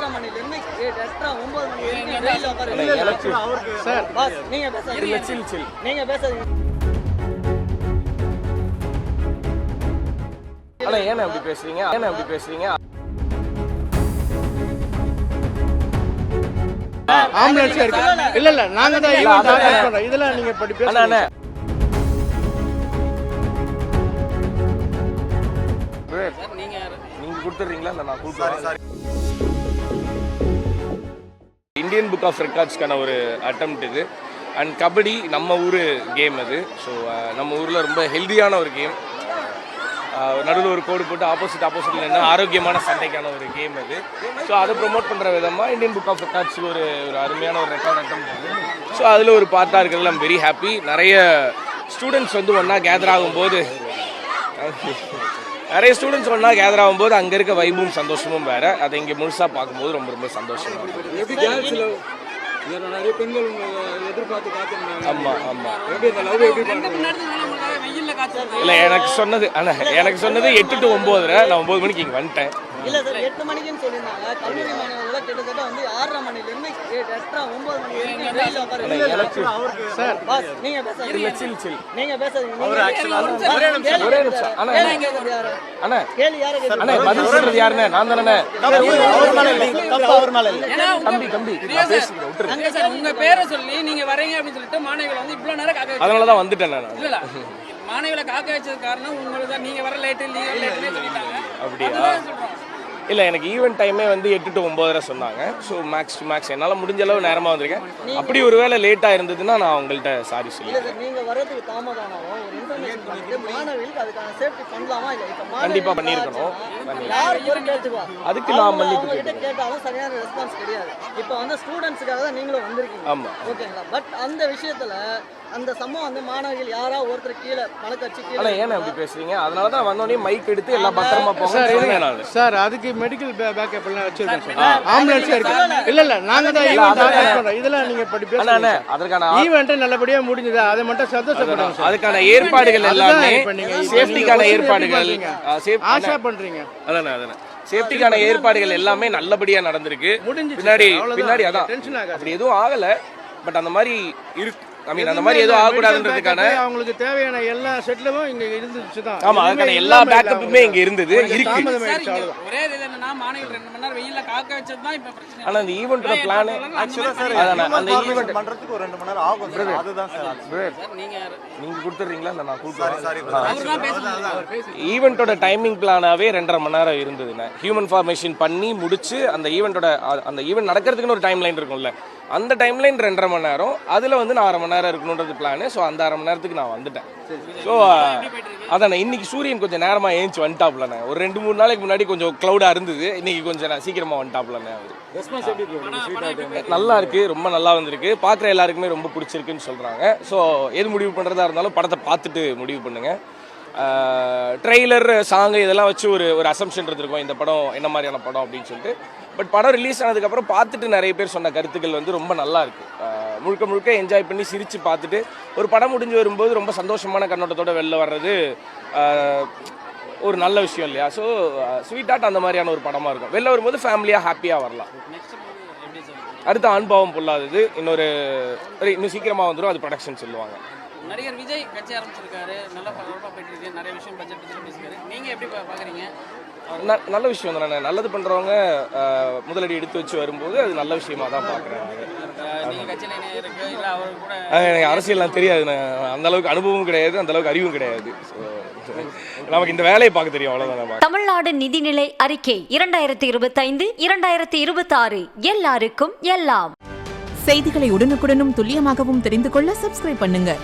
6:30 மணிலேருந்து 8:30 9 மணி வரைக்கும் வெளியில உட்காருங்க சார். பாஸ் நீங்க பேசாதீங்க. சில் நீங்க பேசாதீங்க. அண்ணா ஏன் அப்படி பேசுறீங்க? ஆம்புலன்ஸ் இருக்கு. இல்ல நாங்க தான் ஈவென்ட் ஆர்கனைஸ் பண்றோம். இதெல்லாம் நீங்க படி பேசுங்க. அண்ணா நீங்க கொடுத்துறீங்களா? நான் கொடுக்குறேன். இந்தியன் புக் ஆஃப் ரெக்கார்ட்ஸ்க்கான ஒரு அட்டெம்ப்ட் இது. அண்ட் கபடி நம்ம ஊர் கேம் அது. ஸோ நம்ம ஊரில் ரொம்ப ஹெல்தியான ஒரு கேம். நடுவில் ஒரு கோடு போட்டு ஆப்போசிட்டில் நின்று ஆரோக்கியமான சண்டைக்கான ஒரு கேம் அது. ஸோ அதை ப்ரொமோட் பண்ணுற விதமாக இந்தியன் புக் ஆஃப் ரெக்கார்ட்ஸ் ஒரு அருமையான ஒரு ரெக்கார்ட் அட்டெம்ப்ட் அது. ஸோ அதில் ஒரு பார்ட்டாக இருக்கிறதுல ஐம் வெரி ஹாப்பி. நிறைய ஸ்டூடெண்ட்ஸ் வந்து ஒன்றா கேதர் ஆகும்போது அங்கே இருக்க வைபும் சந்தோஷமும் வேறு. அதை இங்கே முழுசாக பார்க்கும்போது ரொம்ப ரொம்ப சந்தோஷமாக இருக்கும். இல்லை எனக்கு சொன்னது 8 to 9. நான் 9 மணிக்கு இங்கே வந்துட்டேன். இல்ல சார் 8 மணிக்குன்னு சொல்லியிருந்தாங்க. கல்லூரி மாணவர்கள் கிட்டத்தட்ட வந்து 6:30 மணிலேருந்து 8:30 9 மணி வரைக்கும் வெளியில உட்காருங்க சார். பாஸ் நீங்க பேசாதீங்க. சில் நீங்க பேசாதீங்க. ஒரே நிமிஷம். அண்ணா கேளு யாரை கேளு. அண்ணா பதில் சொல்றது யாருண்ணே? நான் தானே. அவர் மேல இல்ல. கம்பி பேசுங்க விட்டுருங்க சார். உங்க பேரை சொல்லி நீங்க வரீங்க அப்படின்னு சொல்லிட்டு மாணவிகள் வந்து இவ்வளவு நேரம் காக்க வச்சாங்க. அதனால தான் வந்துட்டேன் நான். இல்ல மாணவிகளை காக்க வச்சது காரணம் உங்களுக்கு தான். நீங்க வர லேட்டுன்னு சொல்லிட்டாங்க. அப்படியா? இல்லை எனக்கு ஈவென்ட் டைமே வந்து 8 to 9 சொன்னாங்க. ஸோ மேக்ஸ் என்னால் முடிஞ்ச அளவு நேரமாக வந்திருக்கேன். அப்படி ஒரு வேளை லேட்டாக இருந்ததுன்னா நான் உங்கள்கிட்ட சாரி சொல்லிடுறேன். நீங்கள் வரதுக்கு தாமதமாகும் ஒரு இன்ஃபர்மேஷன் பண்ணிட்டு மாணவிகளுக்கு அதுக்கான சேஃப்டி பண்ணலாமா இல்லை? இப்போ கண்டிப்பாக பண்ணியிருக்கணும். அதுக்கு நான் மன்னிப்பு கேட்டாலும் சரியான ரெஸ்பான்ஸ் கிடையாது. இப்போ வந்து ஸ்டூடெண்ட்ஸுக்காக தான் நீங்களும் வந்திருக்கீங்க. ஆமாம் ஓகேங்களா? பட் அந்த விஷயத்தில் அந்த சம்பவம் வந்து மாணவிகள் யாரா ஒருத்தர் கீழே மனக்கட்சி கீழே ஏன் அப்படி பேசுறீங்க? அதனால தான் வந்தோடனே மைக் எடுத்து எல்லாம் பத்திரமா போங்க சார். அதுக்கு மெடிக்கல் பேக்கப் எல்லாம் வச்சிருக்கோம் சார். ஆம்புலன்ஸ் இருக்கு. இல்ல நாங்க தான் ஈவென்ட் ஆர்கனைஸ் பண்றோம். இதெல்லாம் நீங்க படி பேசுங்க. அதற்கான ஈவென்ட் நல்லபடியா முடிஞ்சது. அதை மட்டும் சந்தோஷப்படுங்க சார். அதுக்கான ஏற்பாடுகள் எல்லாமே சேஃப்டிக்கான ஏற்பாடுகள் ஆஷா பண்றீங்க. அதானே சேஃப்டிக்கான ஏற்பாடுகள் எல்லாமே நல்லபடியா நடந்திருக்கு. பின்னாடி அதான் அப்படி எதுவும் ஆகல. பட் அந்த மாதிரி இருக்கு. அந்த மாதிரி எதுவும் ஆகக்கூடாதுன்றதுக்கான அவங்களுக்கு தேவையான எல்லா செட்டிலும் இங்க இருந்துச்சு தான். ஆமா, அதுக்கான எல்லா பேக்கப்புமே இங்க இருந்தது இருக்கு. ஒரே என்னன்னா மாணவிகள் 2 மணி நேரம் வெயில்ல காக்க வச்சது தான் இப்ப பிரச்சனை. ஆனா அந்த ஈவென்ட்டோட பிளான் ஆக்சுவலா சார் அந்த ஈவென்ட் பண்றதுக்கு ஒரு 2 மணி நேரம் ஆகும் சார். அதுதான் சார். நீங்க கொடுத்துறீங்களா? நான் கொடுக்குறேன். அவர்தான் பேசுறாரு. ஈவென்ட்டோட டைமிங் பிளானாவே 2.5 மணி நேரம் இருந்ததுன்னா ஹியூமன் ஃபார்மேஷன் பண்ணி முடிச்சு அந்த ஈவென்ட் நடக்கிறதுக்குன்னு ஒரு டைம் லைன் இருக்கும்ல, அந்த டைம் லைன் 2.5 மணி நேரம். அதில் வந்து நான் 1/2 மணி நேரம் இருக்கணுன்றது பிளானு. ஸோ அந்த 1/2 மணி நேரத்துக்கு நான் வந்துட்டேன். ஸோ அதான் இன்னைக்கு சூரியன் கொஞ்சம் நேரமாக ஏஞ்சி வந்துட்டாப்லண்ணே. ஒரு 2-3 நாளைக்கு முன்னாடி கொஞ்சம் க்ளவுடாக இருந்தது. இன்னைக்கு கொஞ்சம் நான் சீக்கிரமாக வந்துட்டாப்லண்ணே. அவர் நல்லா இருக்கு, ரொம்ப நல்லா வந்திருக்கு. பார்க்குற எல்லாருக்குமே ரொம்ப பிடிச்சிருக்குன்னு சொல்கிறாங்க. ஸோ எது முடிவு பண்ணுறதா இருந்தாலும் படத்தை பார்த்துட்டு முடிவு பண்ணுங்கள். ட்ரெய்லர் சாங்கு இதெல்லாம் வச்சு ஒரு அசம்ஷன் இருந்திருக்கும் இந்த படம் என்ன மாதிரியான படம் அப்படின்னு சொல்லிட்டு. பட் படம் ரிலீஸ் ஆனதுக்கப்புறம் பார்த்துட்டு நிறைய பேர் சொன்ன கருத்துக்கள் வந்து ரொம்ப நல்லா இருக்கு. முழுக்க என்ஜாய் பண்ணி சிரித்து பார்த்துட்டு ஒரு படம் முடிஞ்சு வரும்போது ரொம்ப சந்தோஷமான கண்ணோட்டத்தோடு வெளில வர்றது ஒரு நல்ல விஷயம் இல்லையா? ஸோ ஸ்வீட் ஆர்ட் அந்த மாதிரியான ஒரு படமாக இருக்கும். வெளில வரும்போது ஃபேமிலியாக ஹாப்பியாக வரலாம். அடுத்த அனுபவம் பொல்லாதது இன்னும் சீக்கிரமாக வந்துடும். அது ப்ரொடக்ஷன் சொல்லுவாங்க. நடிகர் விஜய் கட்சி ஆரம்பிச்சிருக்காரு. நல்லா பரபரப்பாக போயிட்டு இருக்கு. நிறைய விஷயம் பட்ஜெட் பற்றி பேசுகிறாரு. நீங்கள் எப்படி பார்க்குறீங்க? நல்ல விஷயம் தானே. நல்லது பண்ணுறவங்க முதலடி எடுத்து வச்சு வரும்போது அது நல்ல விஷயமா தான் பார்க்குறேன். எனக்கு அரசியல்லாம் தெரியாது. அந்த அளவுக்கு அனுபவமும் கிடையாது, அந்த அளவுக்கு அறிவும் கிடையாது. நமக்கு இந்த வேலையை பார்க்க தெரியும், அவ்வளோதான். தமிழ்நாடு நிதிநிலை அறிக்கை 2025-2026 எல்லாருக்கும் எல்லாம். செய்திகளை உடனுக்குடனும் துல்லியமாகவும் தெரிந்து கொள்ள சப்ஸ்கிரைப் பண்ணுங்க.